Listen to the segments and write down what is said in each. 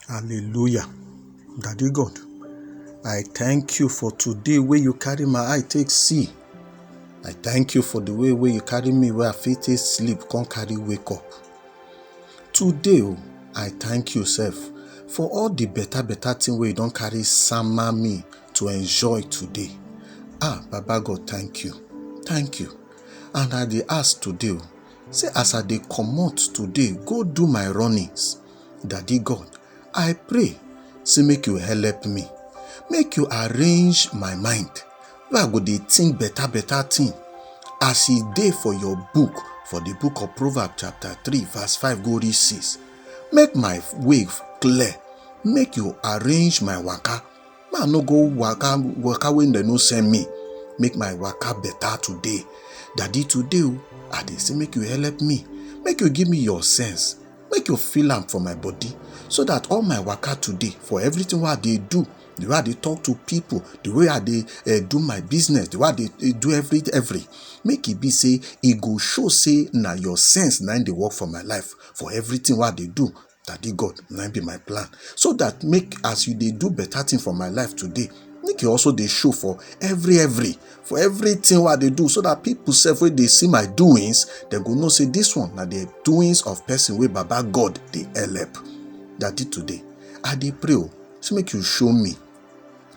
Hallelujah. Daddy God, I thank you for today where you carry my eye take see. I thank you for the way where you carry me where I fit take sleep, can't carry wake up. Today, I thank you, self, for all the better thing where you don't carry summer me to enjoy today. Baba God, thank you. Thank you. And I dey ask today, say as I dey comot today, go do my runnings. Daddy God, I pray, say make you help me. Make you arrange my mind, where I go dey think better thing. As e dey for your book, for the book of Proverbs chapter 3, verse 5 go reach 6. Make my way clear. Make you arrange my waka. Make I no go waka when they no send me. Make my waka better today. Daddy, today, I dey say make you help me. Make you give me your sense. Make you feel am for my body. So that all my waka today, for everything what I dey do, the way I dey talk to people, the way I dey do my business, the way I dey do every, make it be say, it go show say, na your sense na dey work for my life, for everything what I dey do. Daddy God, na be my plan. So that make, as you dey do better thing for my life today, make you also dey show for for everything what they do, so that people self when they see my doings, they go know say this one na the doings of person wey Baba God dey help. Daddy, today I dey pray, so make you show me,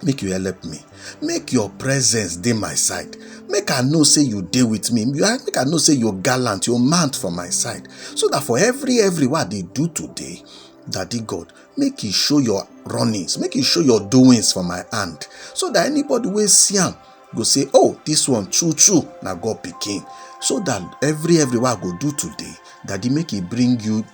make you help me, make your presence dey my side, make I know say you dey with me, make I know say you're gallant, you're mount for my side, so that for every what they do today, Daddy God, make you show your runnings, make you show your doings for my hand, so that anybody will see am go say, oh, this one true na God pikin. So that every what I go do today, Daddy, make it bring you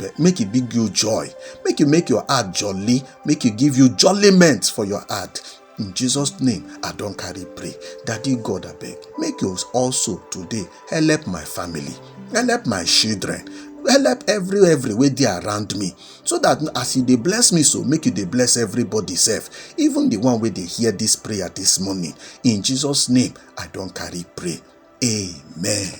joy, make your heart jolly, make it give you jolliment for your heart. In Jesus' name, I don't carry pray. Daddy God, I beg, make you also today help my family, help my children, help every way they around me, so that as you they bless me, so make you they bless everybody self, even the one where they hear this prayer this morning. In Jesus' name, I don't carry pray. Amen.